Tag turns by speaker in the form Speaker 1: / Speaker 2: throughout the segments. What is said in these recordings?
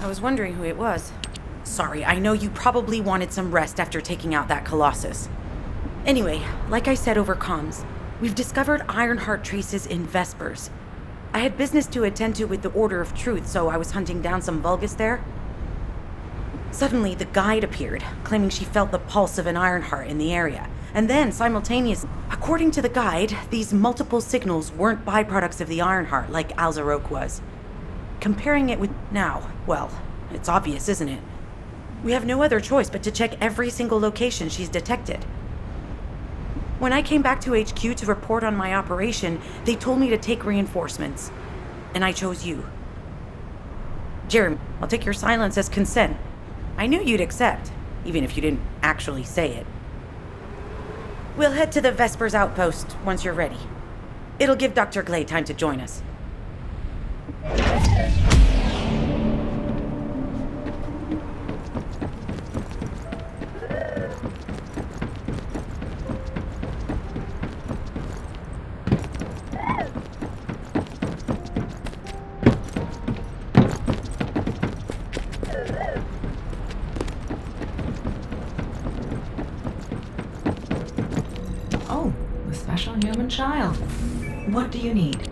Speaker 1: I was wondering who it was. Sorry, I know you probably wanted some rest after taking out that Colossus. Anyway, like I said over comms, we've discovered Ironheart traces in Vespers. I had business to attend to with the Order of Truth, so I was hunting down some Vulgus there. Suddenly, the guide appeared, claiming she felt the pulse of an Ironheart in the area. And then, simultaneously, according to the guide, these multiple signals weren't byproducts of the Ironheart like Alzarok was. Comparing it with now, well, it's obvious, isn't it? We have no other choice but to check every single location she's detected. When I came back to HQ to report on my operation, they told me to take reinforcements. And I chose you. Jeremy, I'll take your silence as consent. I knew you'd accept, even if you didn't actually say it. We'll head to the Vespers outpost once you're ready. It'll give Dr. Glay time to join us.
Speaker 2: Oh, the special human child. What do you need?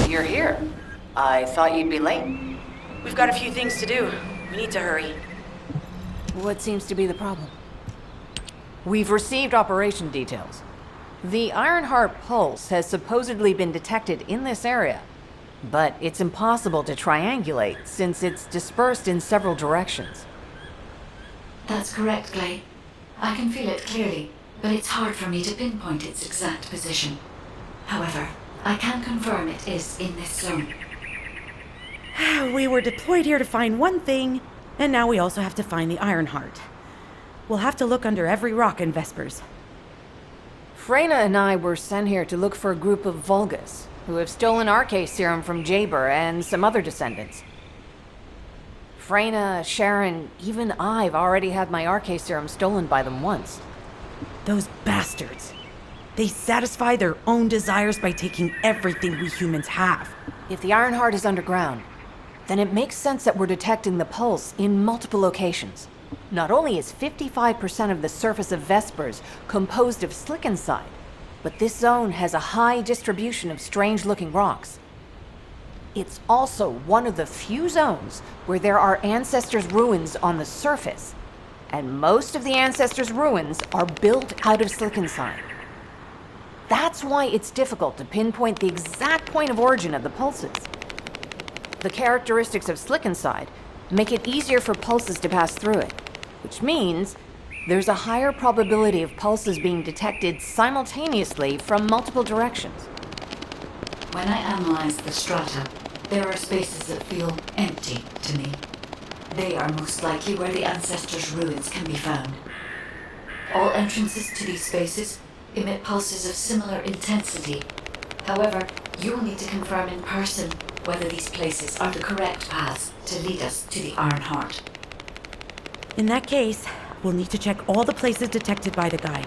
Speaker 3: You're here. I thought you'd be late.
Speaker 1: We've got a few things to do. We need to hurry.
Speaker 3: What seems to be the problem? We've received operation details. The Ironheart pulse has supposedly been detected in this area, but it's impossible to triangulate since it's dispersed in several directions.
Speaker 4: That's correct, Glay. I can feel it clearly, but it's hard for me to pinpoint its exact position. However, I can confirm it is in this zone.
Speaker 1: We were deployed here to find one thing, and now we also have to find the Ironheart. We'll have to look under every rock in Vespers.
Speaker 3: Freyna and I were sent here to look for a group of Vulgus, who have stolen RK serum from Jaber and some other descendants. Freyna, Sharon, even I've already had my RK serum stolen by them once.
Speaker 1: Those bastards. They satisfy their own desires by taking everything we humans have.
Speaker 3: If the Ironheart is underground, then it makes sense that we're detecting the pulse in multiple locations. Not only is 55% of the surface of Vespers composed of slickensides, but this zone has a high distribution of strange-looking rocks. It's also one of the few zones where there are ancestors' ruins on the surface, and most of the ancestors' ruins are built out of slickenside. That's why it's difficult to pinpoint the exact point of origin of the pulses. the characteristics of slick inside make it easier for pulses to pass through it, which means there's a higher probability of pulses being detected simultaneously from multiple directions.
Speaker 4: When I analyze the strata, there are spaces that feel empty to me. They are most likely where the ancestors' ruins can be found. All entrances to these spaces emit pulses of similar intensity. However, you will need to confirm in person whether these places are the correct paths to lead us to the Iron Heart.
Speaker 1: In that case, we'll need to check all the places detected by the guide.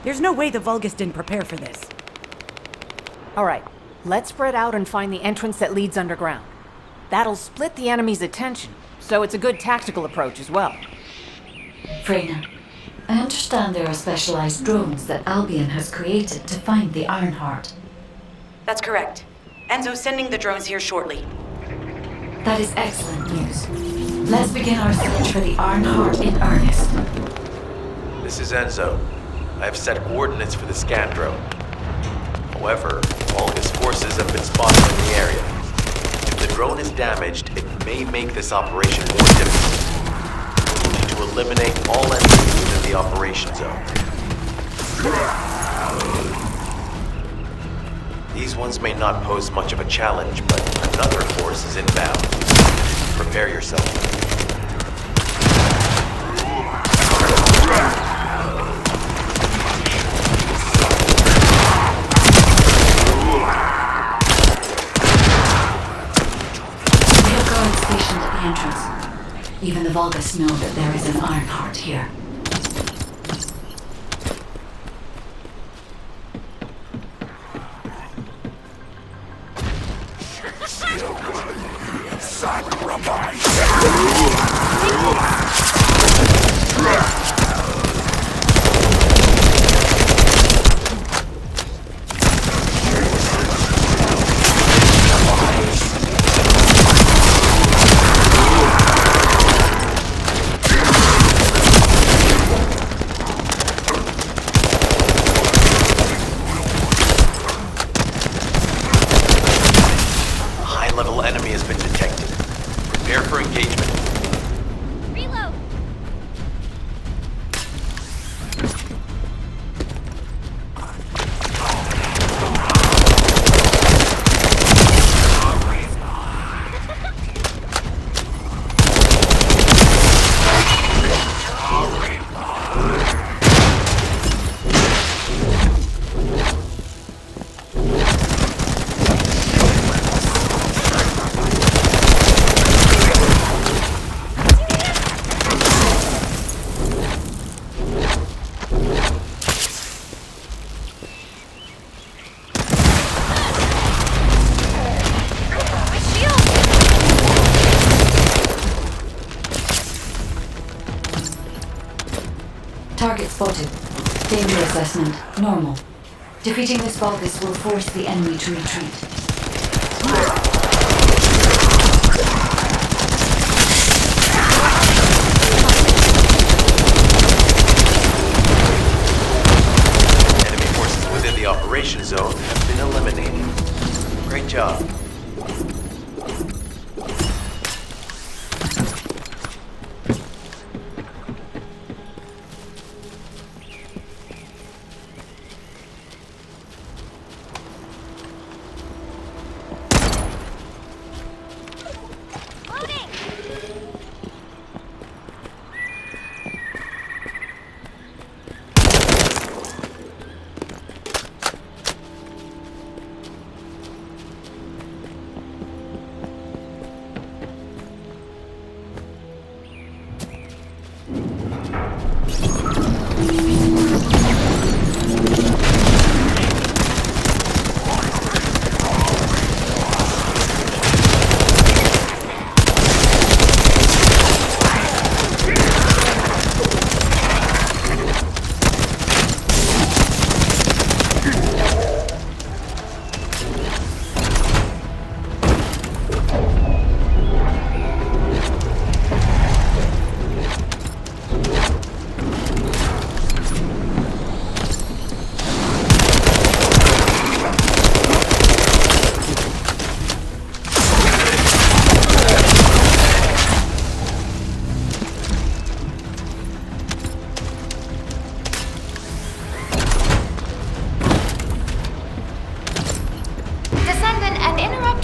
Speaker 1: There's no way the Vulgus didn't prepare for this.
Speaker 3: All right, let's spread out and find the entrance that leads underground. That'll split the enemy's attention, so it's a good tactical approach as well.
Speaker 4: Freyna, I understand there are specialized drones that Albion has created to find the Iron Heart.
Speaker 1: That's correct. Enzo's sending the drones here shortly.
Speaker 4: That is excellent news. Let's begin our search for the Iron Heart in earnest.
Speaker 5: This is Enzo. I have set coordinates for the scan drone. However, Vulgus forces have been spotted in the area. If the drone is damaged, it may make this operation more difficult. We need to eliminate all enemies within the operation zone. These ones may not pose much of a challenge, but another force is inbound. Prepare yourself.
Speaker 4: We have guards stationed at the entrance. Even the Vulgus know that there is an Iron Heart here. Target spotted. Danger assessment, normal. Defeating this Vulgus will force the enemy to retreat.
Speaker 5: Enemy forces within the operation zone have been eliminated. Great job.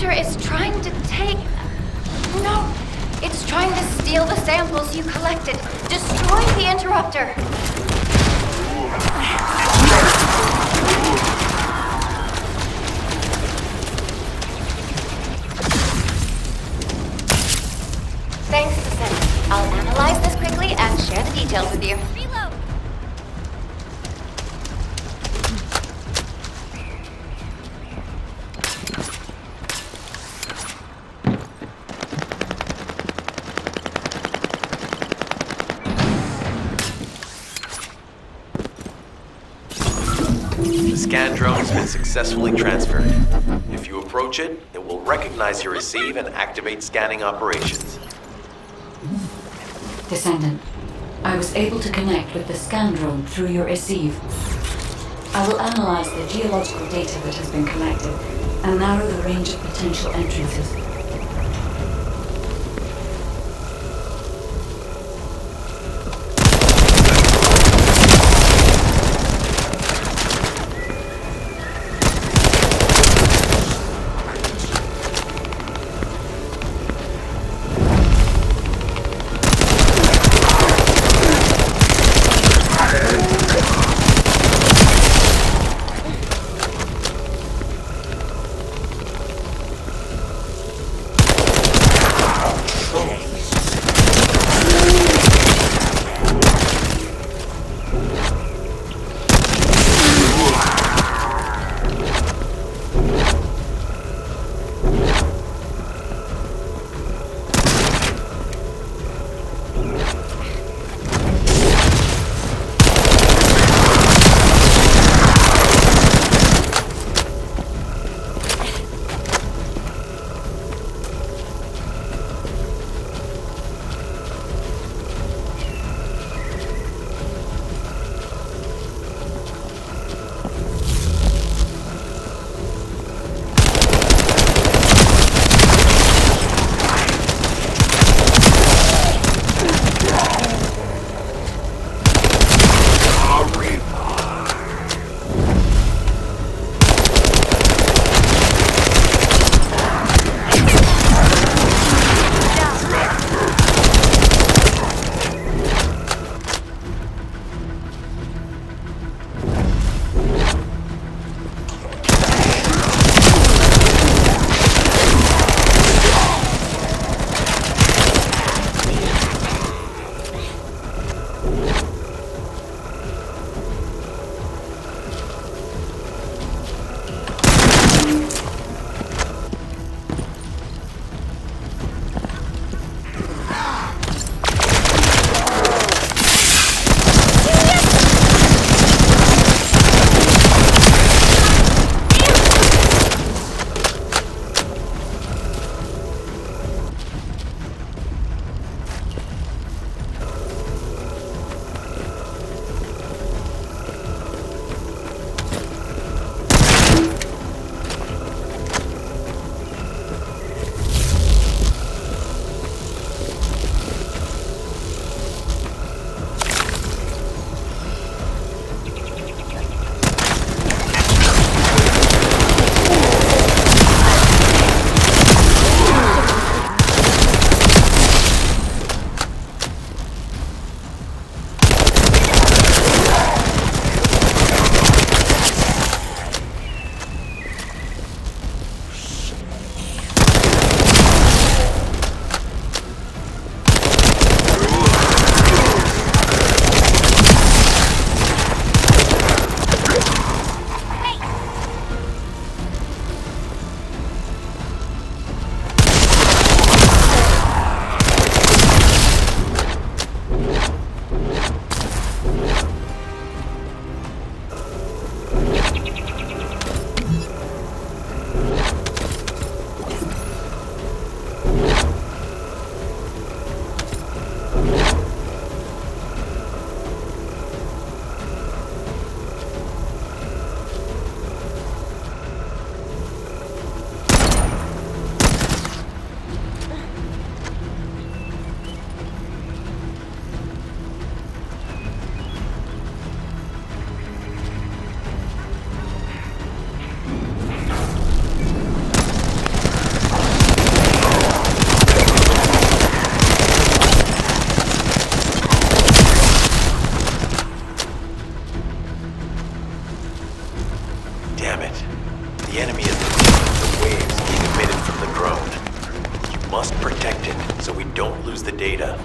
Speaker 6: interruptor is trying to take... No! It's trying to steal the samples you collected. Destroy the interrupter! Thanks, Descendant. I'll analyze this quickly and share the details with you. Reload!
Speaker 5: The scan drone has been successfully transferred. If you approach it, it will recognize your receive and activate scanning operations.
Speaker 4: Descendant, I was able to connect with the scan drone through your receive. I will analyze the geological data that has been collected and narrow the range of potential entrances.
Speaker 5: The enemy is detecting the waves being emitted from the drone. You must protect it so we don't lose the data.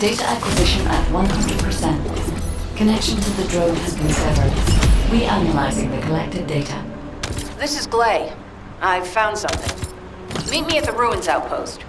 Speaker 4: Data acquisition at 100%. Connection to the drone has been severed. Reanalyzing the collected data.
Speaker 3: This is Glay. I've found something. Meet me at the ruins outpost.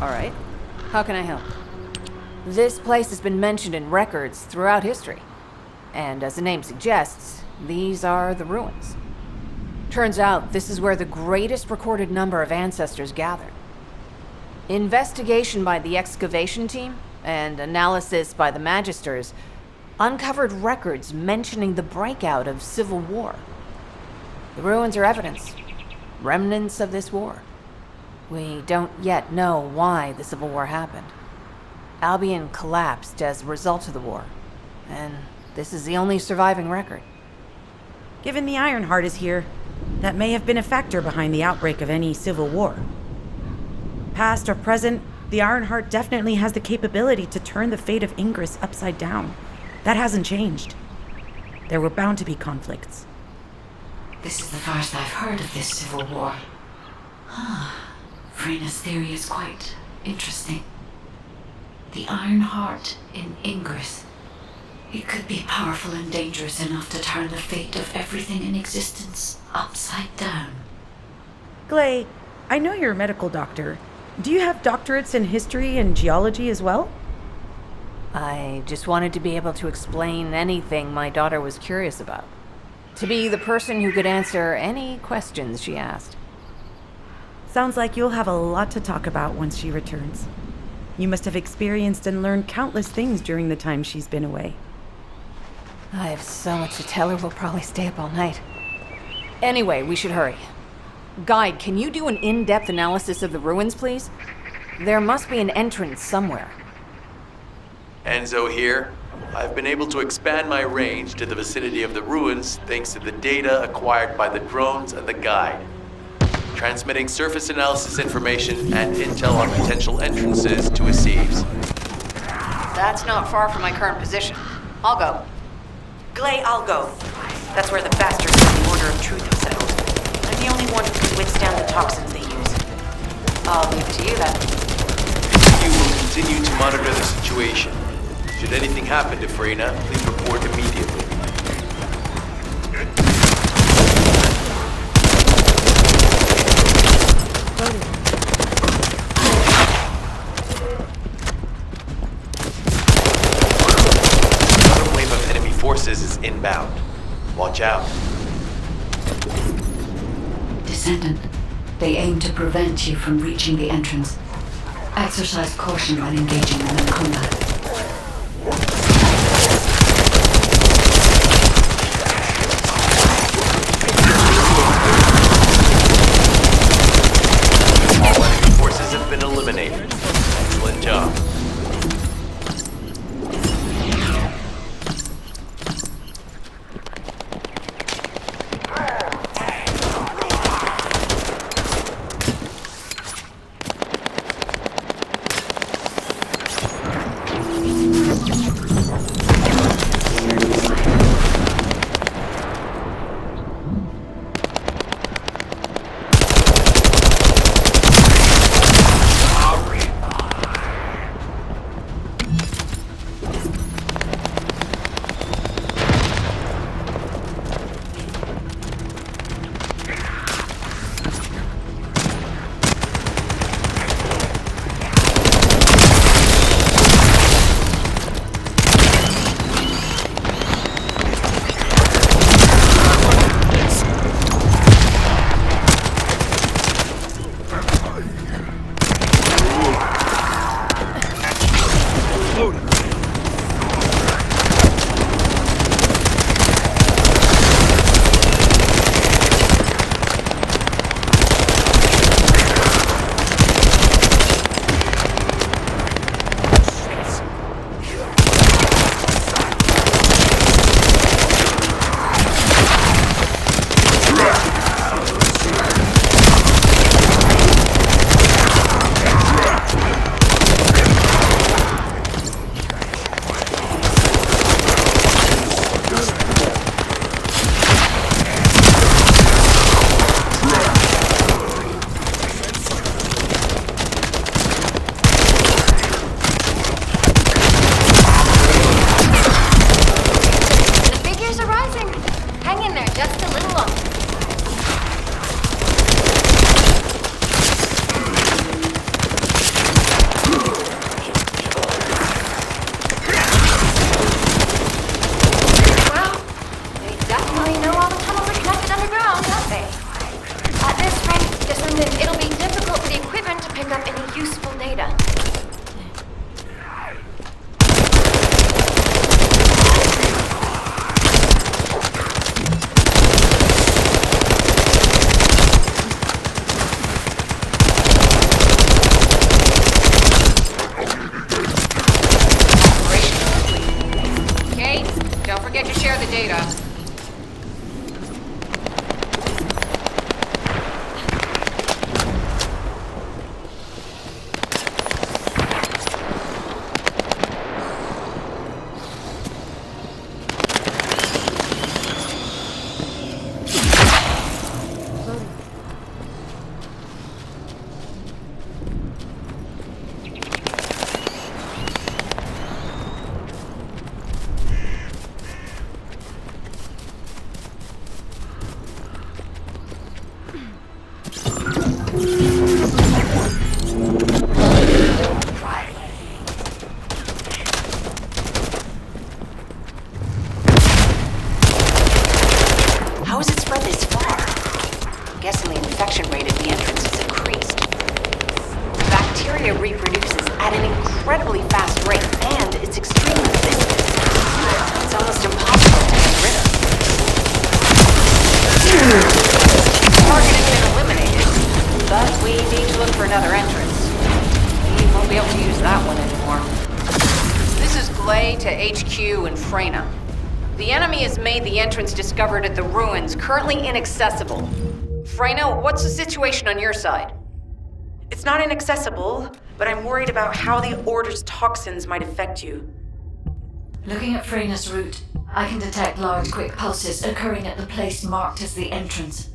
Speaker 3: All right. How can I help? This place has been mentioned in records throughout history. And as the name suggests, these are the ruins. Turns out this is where the greatest recorded number of ancestors gathered. Investigation by the excavation team and analysis by the magisters uncovered records mentioning the breakout of civil war. The ruins are evidence, remnants of this war. We don't yet know why the Civil War happened. Albion collapsed as a result of the war, and this is the only surviving record.
Speaker 1: Given the Ironheart is here, that may have been a factor behind the outbreak of any civil war. Past or present, the Ironheart definitely has the capability to turn the fate of Ingris upside down. That hasn't changed. There were bound to be conflicts.
Speaker 4: This is the first I've heard of this civil war. Vrena's theory is quite interesting. The Ironheart in Ingris. It could be powerful and dangerous enough to turn the fate of everything in existence upside down.
Speaker 1: Glay, I know you're a medical doctor. Do you have doctorates in history and geology as well?
Speaker 3: I just wanted to be able to explain anything my daughter was curious about. To be the person who could answer any questions she asked.
Speaker 1: Sounds like you'll have a lot to talk about once she returns. You must have experienced and learned countless things during the time she's been away.
Speaker 3: I have so much to tell her, we'll probably stay up all night. Anyway, we should hurry. Guide, can you do an in-depth analysis of the ruins, please? There must be an entrance somewhere.
Speaker 5: Enzo here. I've been able to expand my range to the vicinity of the ruins thanks to the data acquired by the drones and the guide. Transmitting surface analysis information and intel on potential entrances to Aceves.
Speaker 3: That's not far from my current position. I'll go.
Speaker 1: Glay, I'll go. That's where the bastards of the Order of Truth have settled. I'm the only one who can withstand the toxins they use.
Speaker 3: I'll leave it to you then.
Speaker 5: You will continue to monitor the situation. Should anything happen to Frena, please report immediately. Another wave of enemy forces is inbound. Watch out.
Speaker 4: Descendant, they aim to prevent you from reaching the entrance. Exercise caution when engaging them in combat.
Speaker 3: forget to share the data. Discovered at the ruins, currently inaccessible. Freyna, what's the situation on your side?
Speaker 1: It's not inaccessible, but I'm worried about how the Order's toxins might affect you.
Speaker 4: Looking at Freyna's route, I can detect large quick pulses occurring at the place marked as the entrance.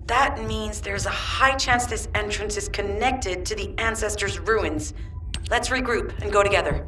Speaker 1: That means there's a high chance this entrance is connected to the Ancestors' ruins. Let's regroup and go together.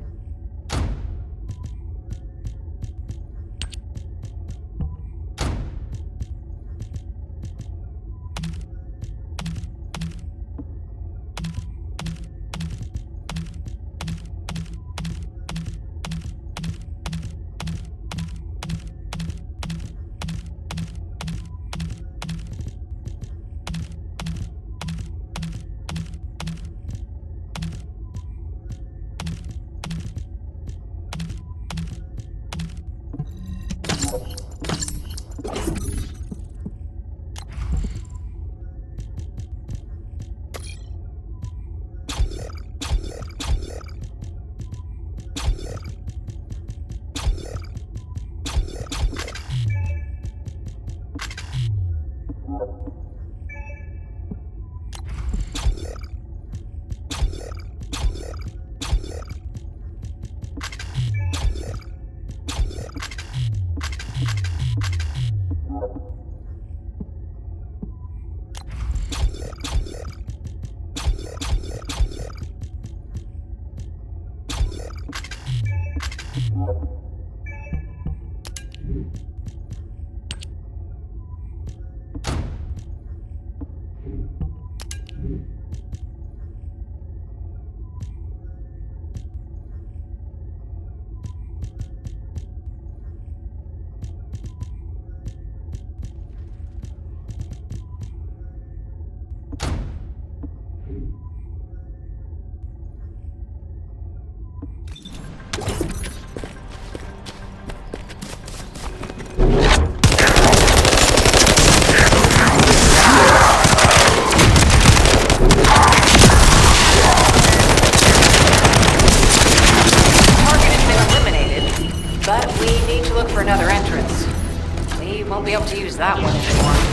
Speaker 3: That one anymore.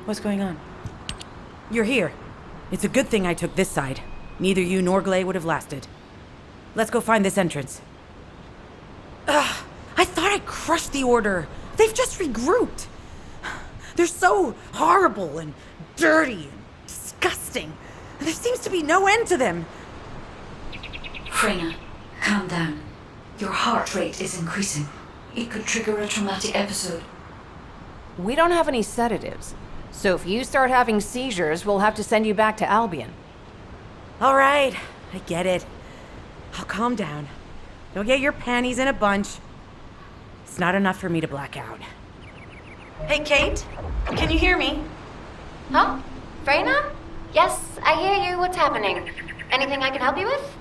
Speaker 1: What's going on? You're here. It's a good thing I took this side. Neither you nor Glay would have lasted. Let's go find this entrance. Ugh! I thought I crushed the Order. They've just regrouped. They're so horrible and dirty and disgusting. There seems to be no end to them.
Speaker 4: Freyna, calm down. Your heart rate is increasing. It could trigger a traumatic episode.
Speaker 3: We don't have any sedatives. So if you start having seizures, we'll have to send you back to Albion.
Speaker 1: All right. I get it. I'll calm down. Don't get your panties in a bunch. It's not enough for me to black out. Hey, Kate? Can you hear me?
Speaker 6: Huh? Freyna? Yes, I hear you. What's happening? Anything I can help you with?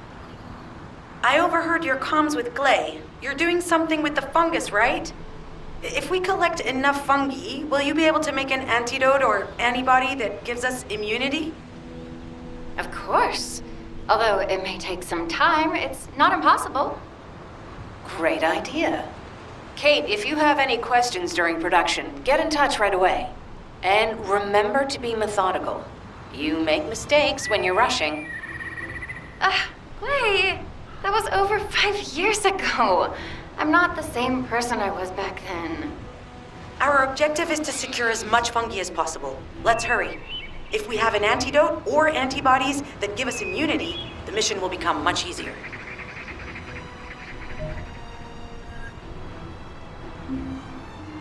Speaker 1: I overheard your comms with Glay. You're doing something with the fungus, right? If we collect enough fungi, will you be able to make an antidote or antibody that gives us immunity?
Speaker 6: Of course. Although it may take some time, it's not impossible.
Speaker 7: Great idea. Kate, if you have any questions during production, get in touch right away. And remember to be methodical. You make mistakes when you're rushing.
Speaker 6: Wait. That was over 5 years ago. I'm not the same person I was back then.
Speaker 1: Our objective is to secure as much fungi as possible. Let's hurry. If we have an antidote or antibodies that give us immunity, the mission will become much easier.